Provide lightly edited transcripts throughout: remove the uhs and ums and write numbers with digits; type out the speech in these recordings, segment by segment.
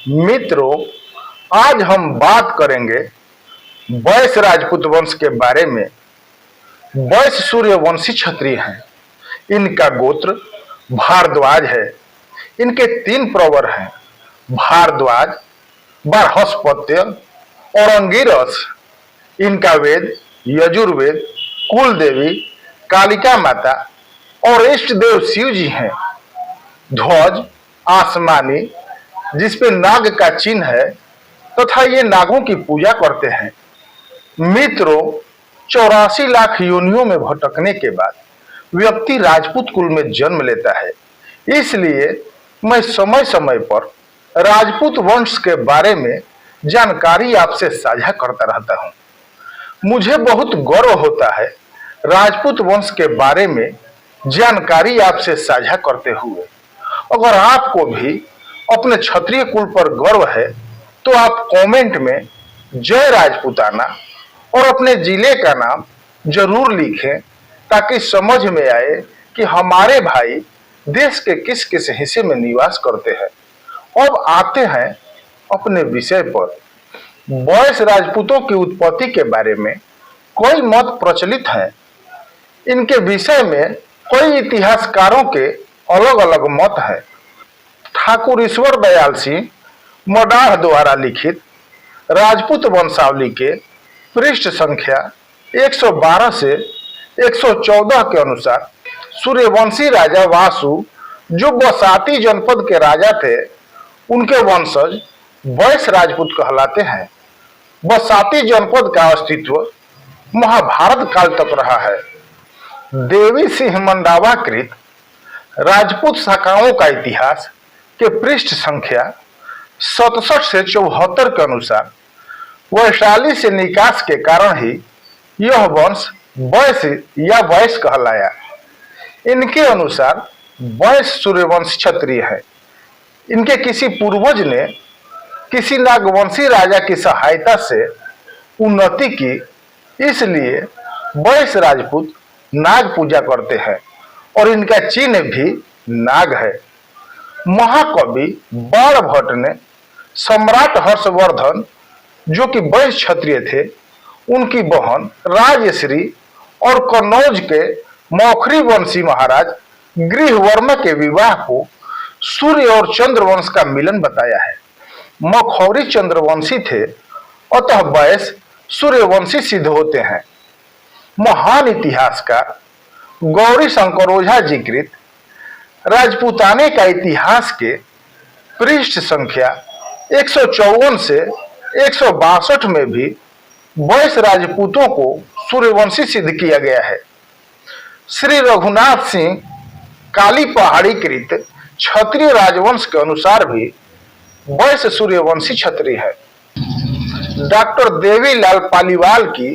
मित्रों, आज हम बात करेंगे वैश्य राजपूत वंश के बारे में। वैश्य सूर्यवंशी क्षत्रिय हैं। इनका गोत्र भारद्वाज है। इनके 3 प्रवर हैं, भारद्वाज, बृहस्पत्य और अंगिरस। इनका वेद यजुर्वेद, कुल देवी कालिका माता और इष्ट देव शिव जी हैं। ध्वज आसमानी, जिसपे नाग का चिन्ह है तथा ये नागों की पूजा करते हैं। मित्रों, 84 लाख योनियों में भटकने के बाद व्यक्ति राजपूत कुल में जन्म लेता है। इसलिए मैं समय समय पर राजपूत वंश के बारे में जानकारी आपसे साझा करता रहता हूं। मुझे बहुत गर्व होता है राजपूत वंश के बारे में जानकारी आपसे साझा करते हुए। अगर आपको भी अपने क्षत्रिय कुल पर गर्व है तो आप कमेंट में जय राजपूताना और अपने जिले का नाम जरूर लिखें, ताकि समझ में आए कि हमारे भाई देश के किस किस हिस्से में निवास करते हैं। अब आते हैं अपने विषय पर। वैश्य राजपूतों की उत्पत्ति के बारे में कई मत प्रचलित हैं। इनके विषय में कई इतिहासकारों के अलग अलग मत हैं। ठाकुर ईश्वर दयाल सिंह मडाढ़ द्वारा लिखित राजपूत वंशावली के पृष्ठ संख्या 112 से 114 के अनुसार सूर्यवंशी राजा वासु, जो बसाती जनपद के राजा थे, उनके वंशज वैश्य राजपूत कहलाते हैं। बसाती जनपद का अस्तित्व महाभारत काल तक रहा है। देवी सिंह मंडावाकृत राजपूत शाखाओं का इतिहास के पृष्ठ संख्या 67 से 74 के अनुसार वैशाली से निकास के कारण ही यह वंश वैश्य या वैश्य कहलाया। इनके अनुसार वैश्य सूर्यवंशी क्षत्रिय है। इनके किसी पूर्वज ने किसी नागवंशी राजा की सहायता से उन्नति की, इसलिए वैश्य राजपूत नाग पूजा करते हैं और इनका चिन्ह भी नाग है। महाकवि बाणभट्ट ने सम्राट हर्षवर्धन, जो कि वैश्य क्षत्रिय थे, उनकी बहन राजश्री और कन्नौज के मौखरी वंशी महाराज गृहवर्मा के विवाह को सूर्य और चंद्र वंश का मिलन बताया है। मखौरी चंद्रवंशी थे, अतः वैश्य सूर्यवंशी सिद्ध होते हैं। महान इतिहासकार गौरी शंकर ओझा जी कृत राजपूताने का इतिहास के पृष्ठ संख्या 154 से 162 में भी वैश्य राजपूतों को सूर्यवंशी सिद्ध किया गया है। श्री रघुनाथ सिंह काली पहाड़ी कृत क्षत्रिय राजवंश के अनुसार भी वैश्य सूर्यवंशी क्षत्रिय है। डॉक्टर देवीलाल पालीवाल की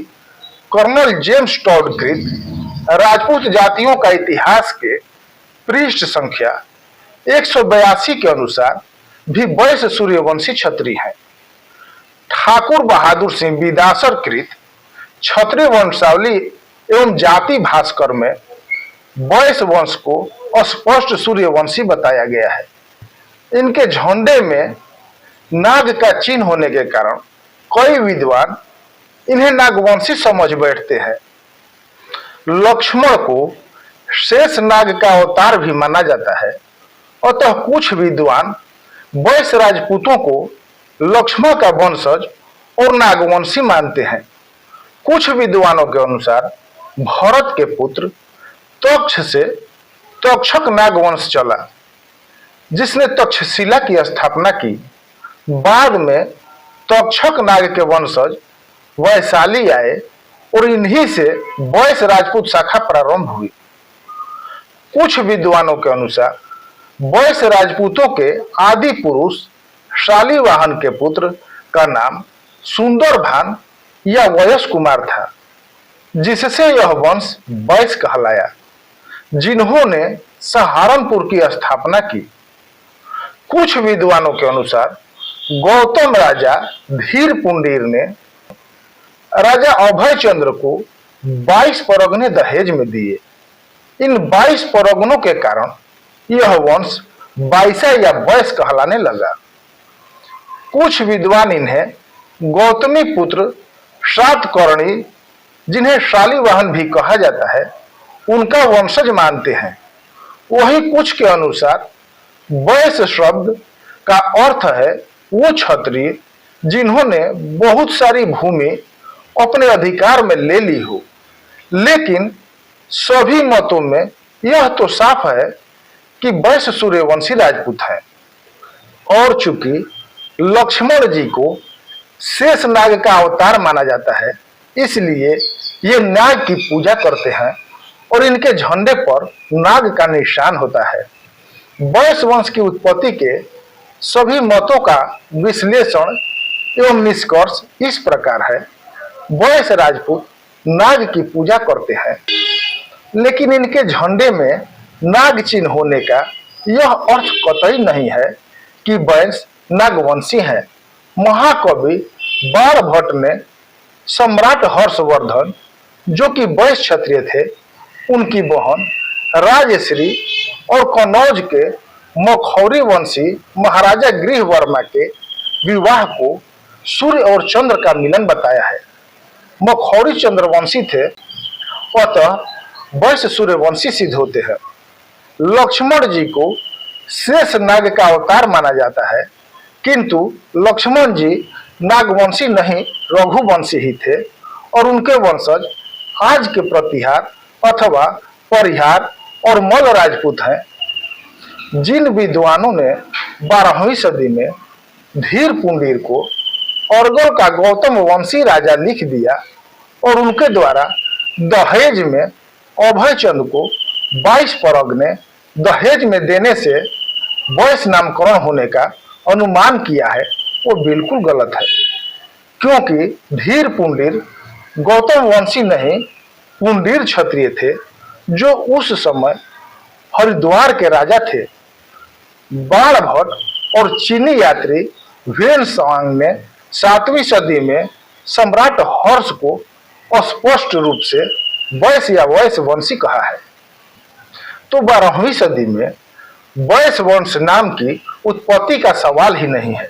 कर्नल जेम्स टॉड कृत राजपूत जातियों का इतिहास के पृष्ठ संख्या 182 के अनुसार भी वैश्य सूर्यवंशी क्षत्रिय है। ठाकुर बहादुर सिंह विदासर कृत क्षत्रिय वंशावली एवं जाति भास्कर में वैश्य वंश को अस्पष्ट सूर्यवंशी बताया गया है। इनके झंडे में नाग का चिन्ह होने के कारण कई विद्वान इन्हें नागवंशी समझ बैठते हैं। लक्ष्मण को शेष नाग का अवतार भी माना जाता है, अतः कुछ विद्वान वैश्य राजपूतों को लक्ष्मण का वंशज और नागवंशी मानते हैं। कुछ विद्वानों के अनुसार भरत के पुत्र तक्ष से तक्षक नागवंश चला, जिसने तक्षशिला की स्थापना की। बाद में तक्षक नाग के वंशज वैशाली आए और इन्हीं से वैश्य राजपूत शाखा प्रारंभ हुई। कुछ विद्वानों के अनुसार वैश्य राजपूतों के आदि पुरुष शालीवाहन के पुत्र का नाम सुंदरभान या वयस कुमार था, जिससे यह वंश वैश्य कहलाया, जिन्होंने सहारनपुर की स्थापना की। कुछ विद्वानों के अनुसार गौतम राजा धीर पुंडीर ने राजा अभय चंद्र को 22 परगने दहेज में दिए। इन 22 परगनों के कारण यह वंश बाईसा या वैश्य कहलाने लगा। कुछ विद्वान इन्हें गौतमी पुत्र सातकर्णी, जिन्हें शालिवाहन भी कहा जाता है, उनका वंशज मानते हैं। वहीं कुछ के अनुसार वैश्य शब्द का अर्थ है वो क्षत्रिय जिन्होंने बहुत सारी भूमि अपने अधिकार में ले ली हो। लेकिन सभी मतों में यह तो साफ है कि वैश्य सूर्यवंशी राजपूत हैं। और चूंकि लक्ष्मण जी को शेष नाग का अवतार माना जाता है, इसलिए ये नाग की पूजा करते हैं और इनके झंडे पर नाग का निशान होता है। वैश्य वंश की उत्पत्ति के सभी मतों का विश्लेषण एवं निष्कर्ष इस प्रकार है। वैश्य राजपूत नाग की पूजा करते हैं, लेकिन इनके झंडे में नाग चिन्ह होने का यह अर्थ कतई नहीं है कि वैश्य नागवंशी हैं। महाकवि बाणभट्ट ने सम्राट हर्षवर्धन, जो कि वैश्य क्षत्रिय थे, उनकी बहन राजश्री और कन्नौज के मखौरी वंशी महाराजा गृहवर्मा के विवाह को सूर्य और चंद्र का मिलन बताया है। मखौरी चंद्रवंशी थे, अतः वैश्य सूर्यवंशी सिद्ध होते हैं। लक्ष्मण जी को शेष नाग का अवतार माना जाता है, किंतु लक्ष्मण जी नागवंशी नहीं रघुवंशी ही थे और उनके वंशज आज के प्रतिहार अथवा परिहार और मल्ल राजपूत हैं। जिन विद्वानों ने 12वीं सदी में धीर पुंडीर को अरगल का गौतम वंशी राजा लिख दिया और उनके द्वारा दहेज में अभय चंद को 22 परग ने दहेज में देने से वैश्य नामकरण होने का अनुमान किया है, वो बिल्कुल गलत है। क्योंकि धीर पुंडीर गौतम वंशी नहीं पुंडीर क्षत्रिय थे, जो उस समय हरिद्वार के राजा थे। बाणभट्ट और चीनी यात्री वेनसांग ने 7वीं सदी में सम्राट हर्ष को स्पष्ट रूप से वैश्य या वैश्य वंशी कहा है। तो 12वीं सदी में वैश्य वंश नाम की उत्पत्ति का सवाल ही नहीं है।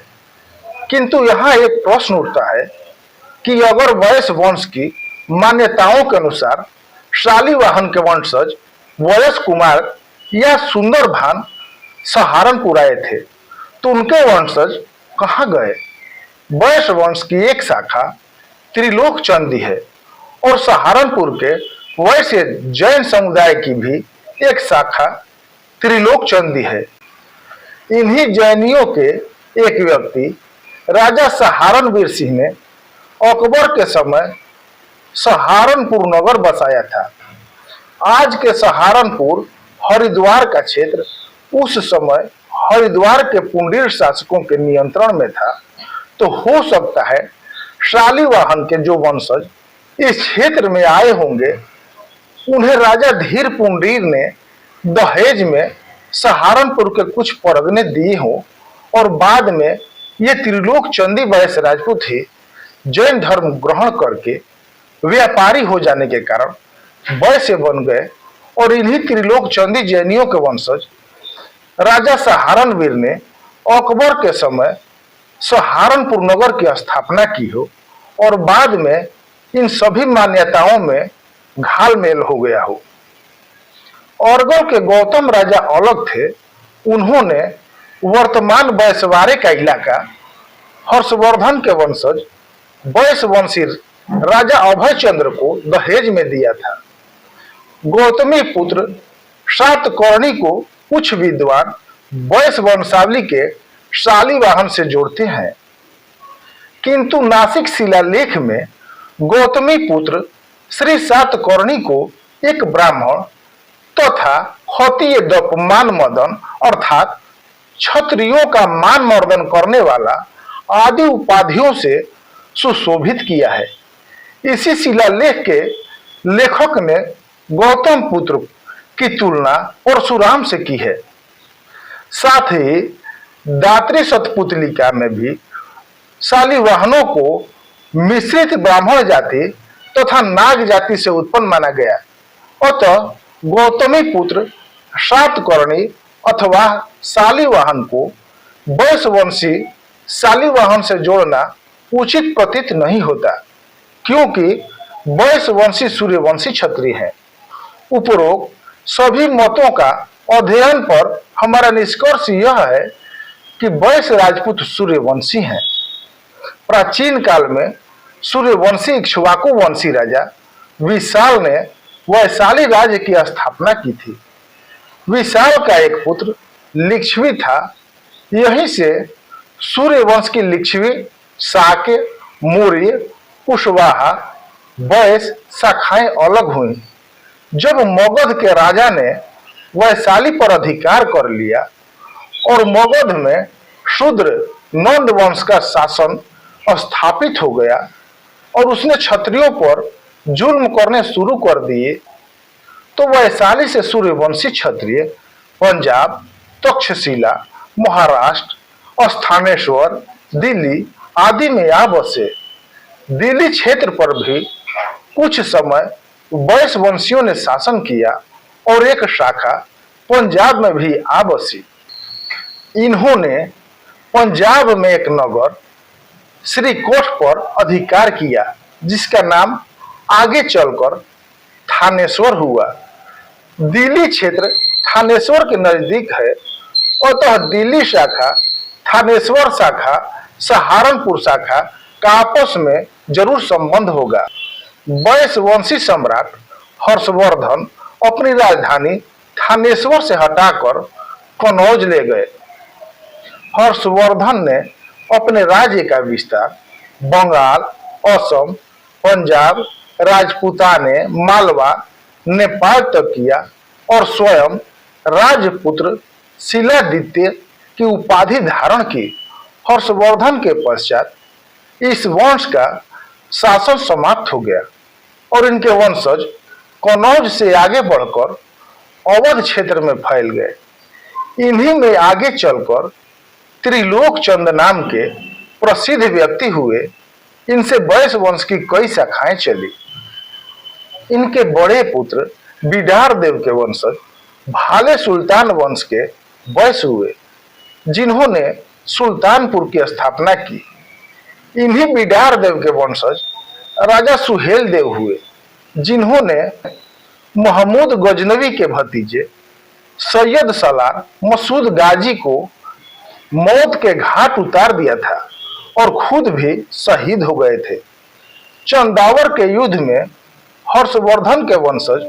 किंतु यहाँ एक प्रश्न उठता है कि अगर वैश्य वंश की मान्यताओं के अनुसार शालिवाहन के वंशज वयस कुमार या सुंदरभान सहारनपुर आए थे, तो उनके वंशज कहाँ गए? वैश्य वंश की एक शाखा त्रिलोक चंदी है और सहारनपुर के वैश्य जैन समुदाय की भी एक शाखा त्रिलोक चंदी है। इन्हीं जैनियों के एक व्यक्ति राजा सहारनवीर सिंह ने अकबर के समय सहारनपुर नगर बसाया था। आज के सहारनपुर हरिद्वार का क्षेत्र उस समय हरिद्वार के पुंडीर शासकों के नियंत्रण में था। तो हो सकता है शालिवाहन के जो वंशज इस क्षेत्र में आए होंगे, उन्हें राजा धीर पुंडीर ने दहेज में सहारनपुर के कुछ परगने दिए हों और बाद में ये त्रिलोक चंदी वैश्य राजपूत ही जैन धर्म ग्रहण करके व्यापारी हो जाने के कारण वैश्य बन गए और इन्हीं त्रिलोक चंदी जैनियों के वंशज राजा सहारनवीर ने अकबर के समय सहारनपुर नगर की स्थापना की हो और बाद में इन सभी मान्यताओं में घालमेल हो गया हो। अरगल के गौतम राजा अलग थे। उन्होंने वर्तमान वैश्यवाड़े का इलाका हर्षवर्धन के वंशज वैश्यवंशी राजा अभय चंद्र को दहेज में दिया था। गौतमी पुत्र सातकर्णी को कुछ विद्वान वैश्य वंशावली के शालिवाहन से जोड़ते हैं, किंतु नासिक शिलालेख में गौतमी पुत्र श्री सातकर्णी को एक ब्राह्मण तथा क्षत्रिय दपमान मदन अर्थात क्षत्रियों का मान मर्दन करने वाला आदि उपाधियों से सुशोभित किया है। इसी शिलालेख के लेखक ने गौतम पुत्र की तुलना परशुराम से की है। साथ ही दात्री शतपुतलिका में भी शालिवाहनों को मिश्रित ब्राह्मण जाति तथा नाग जाति से उत्पन्न माना गया। अतः गौतमी पुत्र सातकर्णी अथवा शालिवाहन को वैश्यवंशी शालिवाहन से जोड़ना उचित प्रतीत नहीं होता, क्योंकि वैश्यवंशी सूर्यवंशी क्षत्रिय हैं। उपरोक्त सभी मतों का अध्ययन पर हमारा निष्कर्ष यह है कि वैश्य राजपूत सूर्यवंशी हैं। प्राचीन काल में सूर्यवंशी इक्ष्वाकु वंशी राजा विशाल ने वैशाली राज्य की स्थापना की थी। विशाल का एक पुत्र लिच्छवी था। यहीं से सूर्यवंश की लिच्छवी, शाक्य, मौर्य, कुशवाहा, वैश्य शाखाएं अलग हुई। जब मगध के राजा ने वैशाली पर अधिकार कर लिया और मगध में शूद्र नंद वंश का शासन स्थापित हो गया और उसने क्षत्रियों पर जुल्म करने शुरू कर दिए, तो वैशाली से सूर्यवंशी क्षत्रिय पंजाब, तक्षशिला, महाराष्ट्र, स्थानेश्वर, दिल्ली आदि में आ बसे। दिल्ली क्षेत्र पर भी कुछ समय वैश्यवंशियों ने शासन किया और एक शाखा पंजाब में भी आ बसी। इन्होंने पंजाब में एक नगर श्रीकोट पर अधिकार किया, जिसका नाम आगे चलकर थानेश्वर हुआ। दिल्ली क्षेत्र थानेश्वर के नजदीक है, अतः दिल्ली शाखा, थानेश्वर शाखा, सहारनपुर शाखा का आपस में जरूर संबंध होगा। वैश्यवंशी सम्राट हर्षवर्धन अपनी राजधानी थानेश्वर से हटाकर कनौज ले गए। हर्षवर्धन ने अपने राज्य का विस्तार बंगाल, असम, पंजाब, राजपूताने, मालवा, नेपाल तक किया और स्वयं राजपुत्र शिलादित्य की उपाधि धारण की। हर्षवर्धन के पश्चात इस वंश का शासन समाप्त हो गया और इनके वंशज कनौज से आगे बढ़कर अवध क्षेत्र में फैल गए। इन्हीं में आगे चलकर त्रिलोक चंद नाम के प्रसिद्ध व्यक्ति हुए। इनसे वैश्य वंश की कई शाखाएं चली। इनके बड़े पुत्र बिडार देव के वंशज भाले सुल्तान वंश के वैश्य हुए, जिन्होंने सुल्तानपुर की स्थापना की। इन्हीं बिडार देव के वंशज राजा सुहेल देव हुए, जिन्होंने महमूद गजनवी के भतीजे सैयद सलार मसूद गाजी को मौत के घाट उतार दिया था और खुद भी शहीद हो गए थे। चंदावर के युद्ध में हर्षवर्धन के वंशज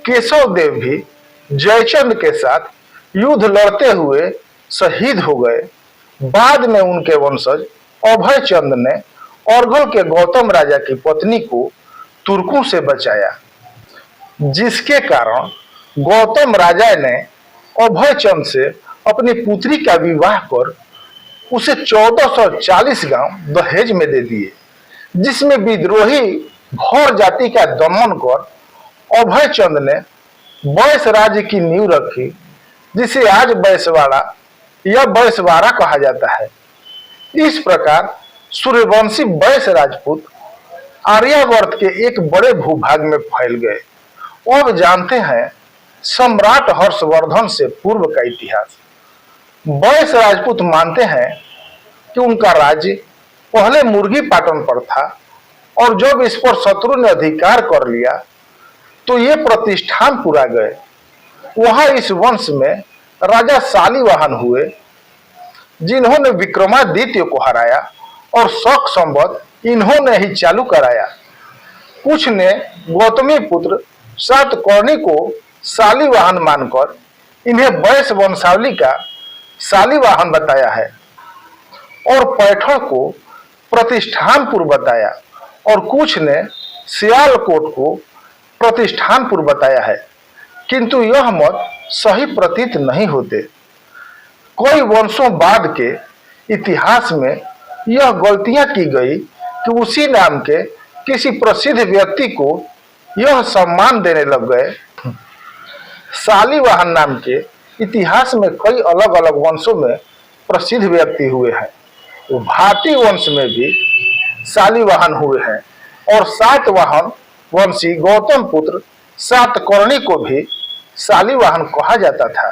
केशव देव भी जयचंद के साथ युद्ध लड़ते हुए शहीद हो गए। बाद में उनके वंशज अभय चंद ने अरगल के गौतम राजा की पत्नी को तुर्कों से बचाया, जिसके कारण गौतम राजा ने अभय चंद से अपनी पुत्री का विवाह कर उसे 1440 गांव दहेज में दे दिए, जिसमें विद्रोही भौर जाति का दमन कर अभय चंद ने वैश्य राज्य की नींव रखी, जिसे आज वैश्यवाड़ा या वैश्यवाड़ा कहा जाता है। इस प्रकार सूर्यवंशी वैश्य राजपूत आर्यावर्त के एक बड़े भूभाग में फैल गए। अब जानते हैं सम्राट हर्षवर्धन से पूर्व का इतिहास। वैश्य राजपूत मानते हैं कि उनका राज्य पहले मुर्गी पाटन पर था और जब इस पर शत्रु ने अधिकार कर लिया तो ये प्रतिष्ठानपुर आ गए। वहां इस वंश में राजा शालिवाहन हुए, जिन्होंने विक्रमादित्य को हराया और शक संवत इन्होंने ही चालू कराया। कुछ ने गौतमी पुत्र सातकर्णी को शालिवाहन मानकर इन्हें वैश्य वंशावली का शालिवाहन बताया है और पैठण को प्रतिष्ठानपुर बताया और कुछ ने सियालकोट को प्रतिष्ठानपुर बताया है, किंतु यह मत सही प्रतीत नहीं होते। कई वंशों बाद के इतिहास में यह गलतियां की गई कि उसी नाम के किसी प्रसिद्ध व्यक्ति को यह सम्मान देने लग गए। शालिवाहन नाम के इतिहास में कई अलग अलग वंशों में प्रसिद्ध व्यक्ति हुए हैं। भाटी वंश में भी शालिवाहन हुए हैं और सातवाहन वंशी गौतम पुत्र सातकर्णी को भी शालिवाहन कहा जाता था।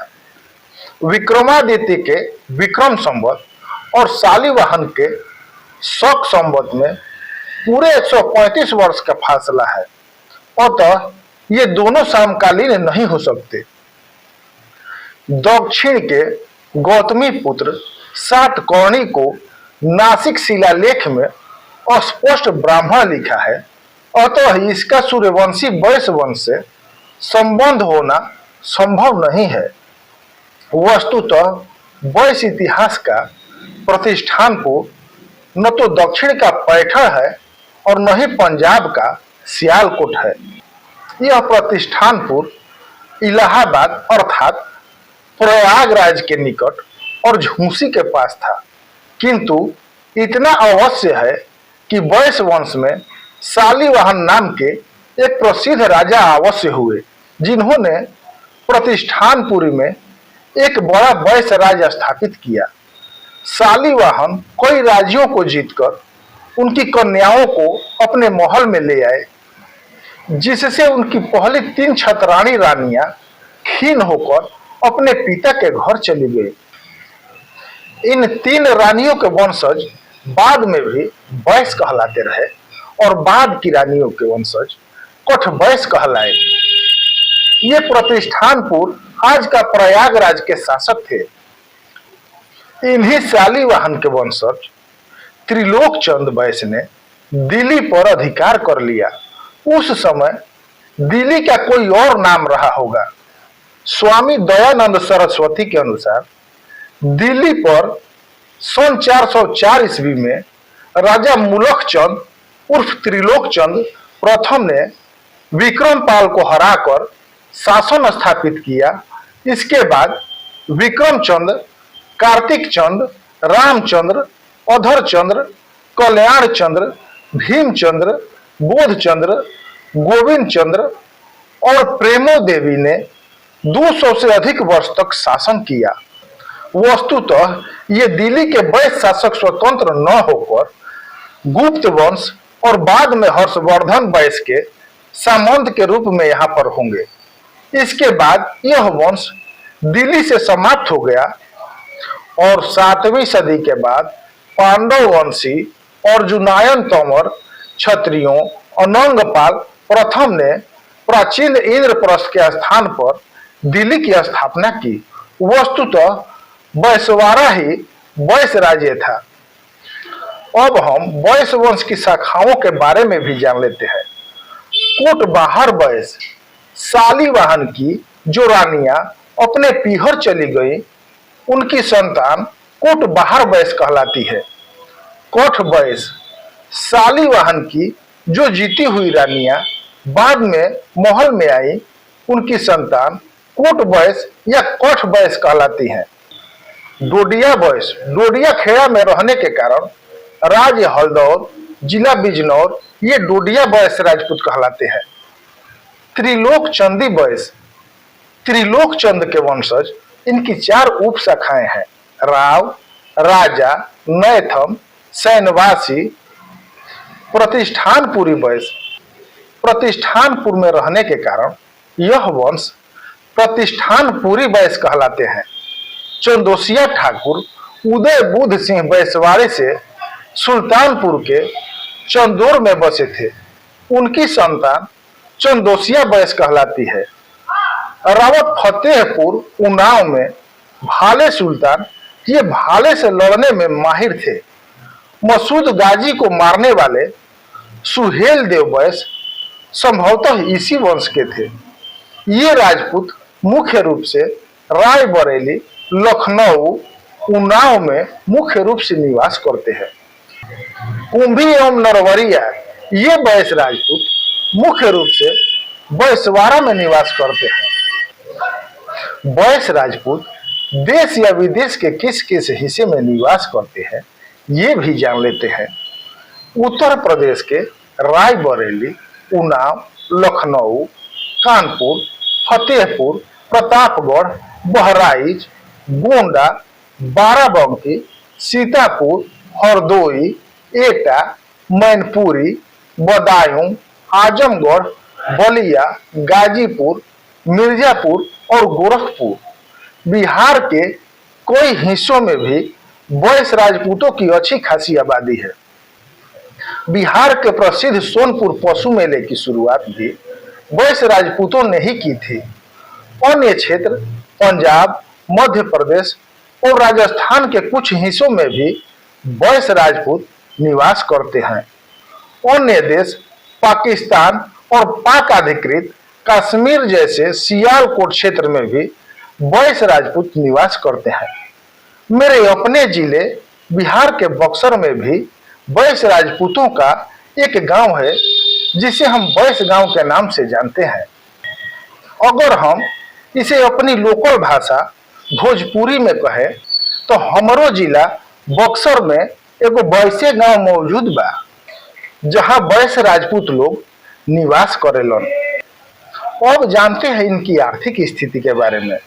विक्रमादित्य के विक्रम संवत और शालिवाहन के शक संवत में पूरे 135 वर्ष का फासला है। अतः ये दोनों समकालीन नहीं हो सकते। दक्षिण के गौतमी पुत्र सातकर्णी को नासिक शिलालेख में अस्पष्ट ब्राह्मण लिखा है, अतः इसका सूर्यवंशी वैश्य वंश से संबंध होना संभव नहीं है। वस्तुतः वैश्य इतिहास का प्रतिष्ठानपुर न तो दक्षिण का पैठण है और न ही पंजाब का सियालकोट है। यह प्रतिष्ठानपुर इलाहाबाद अर्थात प्रयागराज के निकट और झूंसी के पास था, किंतु इतना अवश्य है कि वैश्य वंश में शालिवाहन नाम के एक प्रसिद्ध राजा अवश्य हुए, जिन्होंने प्रतिष्ठानपुरी में एक बड़ा वैश्य राज स्थापित किया। शालिवाहन कई राज्यों को जीतकर उनकी कन्याओं को अपने महल में ले आए, जिससे उनकी पहली 3 छतरानी रानियां खीन होकर अपने पिता के घर चली गई। इन 3 रानियों के वंशज बाद में भी वैश्य कहलाते रहे और बाद की रानियों के वंशज कठ वैश्य कहलाए। ये प्रतिष्ठानपुर आज का प्रयागराज के शासक थे। इन्हीं शालिवाहन के वंशज त्रिलोकचंद वैश्य ने दिल्ली पर अधिकार कर लिया। उस समय दिल्ली का कोई और नाम रहा होगा। स्वामी दयानंद सरस्वती के अनुसार दिल्ली पर सन 404 ईस्वी में राजा मुलकचंद उर्फ त्रिलोकचंद प्रथम ने विक्रमपाल को हराकर शासन स्थापित किया। इसके बाद विक्रमचंद, कार्तिक चंद, रामचंद्र, अधरचंद्र, कल्याणचंद्र, भीमचंद्र, बोधचंद्र, गोविंद चंद्र और प्रेमो देवी ने 200 से अधिक वर्ष तक शासन किया। वस्तुतः ये दिल्ली के वैश्य शासक स्वतंत्र न होकर गुप्त वंश और बाद में हर्षवर्धन वैश्य के सामंत के रूप में यहाँ पर होंगे। इसके बाद यह वंश दिल्ली से समाप्त हो गया और 7वीं सदी के बाद पांडव वंशी अर्जुनायन तंवर क्षत्रियों अनंगपाल प्रथम ने प्राचीन इंद्रप्रस्थ के स्थान पर दिल्ली की स्थापना की। वस्तुतः वैश्यवाड़ा ही वैश्य राज्य था। अब हम वैश्य वंश की शाखाओं के बारे में भी जान लेते हैं। कोटबाहर वैश्य शालिवाहन की जो रानियां अपने पीहर चली गई, उनकी संतान कोटबाहर वैश्य कहलाती है। कोठ वैश्य शालिवाहन की जो जीती हुई रानियां बाद में महल में आई, उनकी संतान कोट वैश्य या कोठ वैश्य कहलाती हैं। डोडिया वैश्य डोडिया खेड़ा में रहने के कारण राज्य हल्दौर, जिला बिजनौर, ये डोडिया वैश्य राजपूत कहलाते हैं। त्रिलोकचंदी वैश्य त्रिलोकचंद के वंशज, इनकी 4 उप शाखाएं हैं: राव, राजा, नैथम, सैनवासी। प्रतिष्ठानपुरी वैश्य प्रतिष्ठानपुर में रहने के कारण यह वंश प्रतिष्ठानपुरी वैश्य कहलाते हैं। चंदोसिया ठाकुर उदय बुद्ध सिंह वैश्यवाड़ी से सुल्तानपुर के चंदौर में बसे थे। उनकी संतान चंदोसिया वैश्य कहलाती है। रावत फतेहपुर उन्नाव में भाले सुल्तान, ये भाले से लड़ने में माहिर थे। मसूद गाजी को मारने वाले सुहेल देव वैश्य संभवतः इसी वंश के थे। ये राजपूत मुख्य रूप से रायबरेली, लखनऊ, उन्नाव में मुख्य रूप से निवास करते हैं। कुंभी एवं नरवरिया, ये वैश्य राजपूत मुख्य रूप से वैश्यवाड़ा में निवास करते हैं। वैश्य राजपूत देश या विदेश के किस किस हिस्से में निवास करते हैं, ये भी जान लेते हैं। उत्तर प्रदेश के रायबरेली, उन्नाव, लखनऊ, कानपुर, फतेहपुर, प्रतापगढ़, बहराइच, गोंडा, बाराबंकी, सीतापुर, हरदोई, एटा, मैनपुरी, बदायूं, आजमगढ़, बलिया, गाजीपुर, मिर्जापुर और गोरखपुर। बिहार के कई हिस्सों में भी बैस राजपूतों की अच्छी खासी आबादी है। बिहार के प्रसिद्ध सोनपुर पशु मेले की शुरुआत भी बैस राजपूतों ने ही की थी। अन्य क्षेत्र पंजाब, मध्य प्रदेश और राजस्थान के कुछ हिस्सों में भी बैस राजपूत निवास करते हैं। अन्य देश पाकिस्तान और पाक अधिकृत कश्मीर जैसे सियालकोट क्षेत्र में भी बैस राजपूत निवास करते हैं। मेरे अपने जिले बिहार के बक्सर में भी बैस राजपूतों का एक गांव है जिसे हम बैस गांव के नाम से जानते हैं। अगर हम इसे अपनी लोकल भाषा भोजपुरी में कहे तो हमरो जिला बक्सर में एगो बैसे गांव मौजूद बा जहां बैस राजपूत लोग निवास करेलन। अब जानते हैं इनकी आर्थिक स्थिति के बारे में।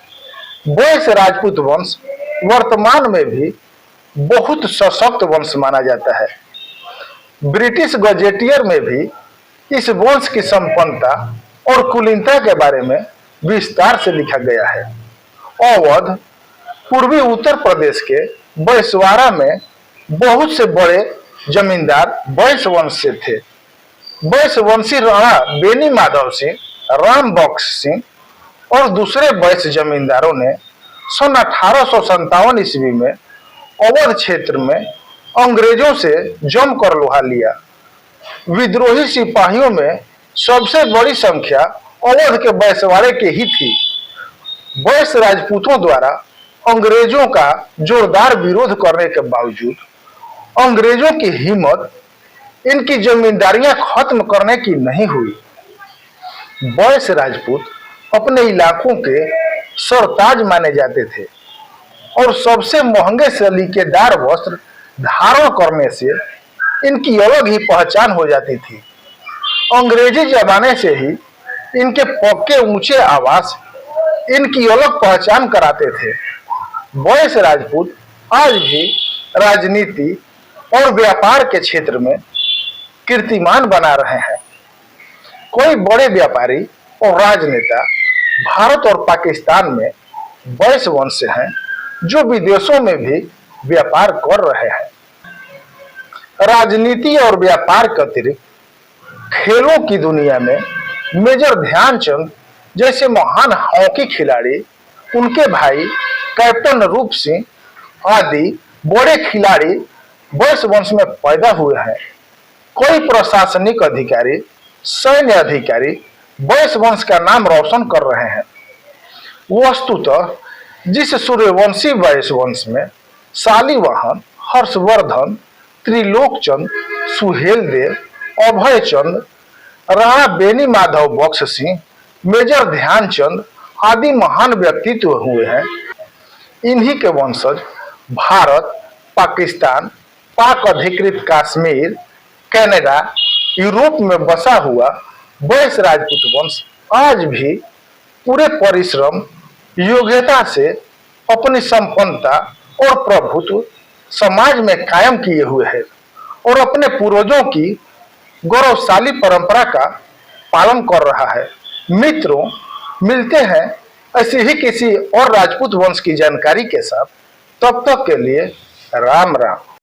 बैस राजपूत वंश वर्तमान में भी बहुत सशक्त वंश माना जाता है। ब्रिटिश गजेटियर में भी इस वंश की संपन्नता और कुलीनता के बारे में विस्तार से लिखा गया है। अवध पूर्वी उत्तर प्रदेश के बैसवाड़ा में बहुत से बड़े जमींदार बैस वंश से थे। बैस वंशी राणा बेनी माधव सिंह, राम बख्श सिंह और दूसरे बैस जमींदारों ने सन 1857 ईस्वी में अवध क्षेत्र में अंग्रेजों से जमकर लोहा लिया। विद्रोही सिपाहियों में सबसे बड़ी संख्या अवध के बैसवाड़े के ही थी। बैस राजपूतों द्वारा अंग्रेजों का जोरदार विरोध करने के बावजूद अंग्रेजों की हिम्मत इनकी जमींदारियां खत्म करने की नहीं हुई। बैस राजपूत अपने इलाकों के सरताज माने जाते थे और सबसे महंगे सलीकेदार वस्त्र धारण करने से इनकी अलग ही पहचान हो जाती थी। अंग्रेजी जमाने से ही इनके पक्के ऊंचे आवास इनकी अलग पहचान कराते थे। बैस राजपूत आज भी राजनीति और व्यापार के क्षेत्र में कीर्तिमान बना रहे हैं। कोई बड़े व्यापारी और राजनेता भारत और पाकिस्तान में बैस वंश से हैं जो विदेशों में भी व्यापार कर रहे हैं। राजनीति और व्यापार के अतिरिक्त खेलों की दुनिया में मेजर ध्यानचंद जैसे महान हॉकी खिलाड़ी, उनके भाई कैप्टन रूप सिंह आदि बड़े खिलाड़ी बैस वंश में पैदा हुए हैं। कोई प्रशासनिक अधिकारी, सैन्य अधिकारी बैस वंश का नाम रोशन कर रहे हैं। वस्तुतः जिस सूर्यवंशी बैस वंश में शालिवाहन, हर्षवर्धन, त्रिलोकचंद, सुहेलदेव, अभयचंद, राणा बेनी माधव बख्श सिंह, मेजर ध्यानचंद आदि महान व्यक्तित्व हुए हैं, इन्हीं के वंशज भारत, पाकिस्तान, पाक अधिकृत कश्मीर, कनाडा, यूरोप में बसा हुआ बैस राजपूत वंश आज भी पूरे परिश्रम, योग्यता से अपनी संपन्नता और प्रभुत्व समाज में कायम किए हुए है और अपने पूर्वजों की गौरवशाली परंपरा का पालन कर रहा है। मित्रों, मिलते हैं ऐसी ही किसी और राजपूत वंश की जानकारी के साथ। तब तक के लिए राम राम।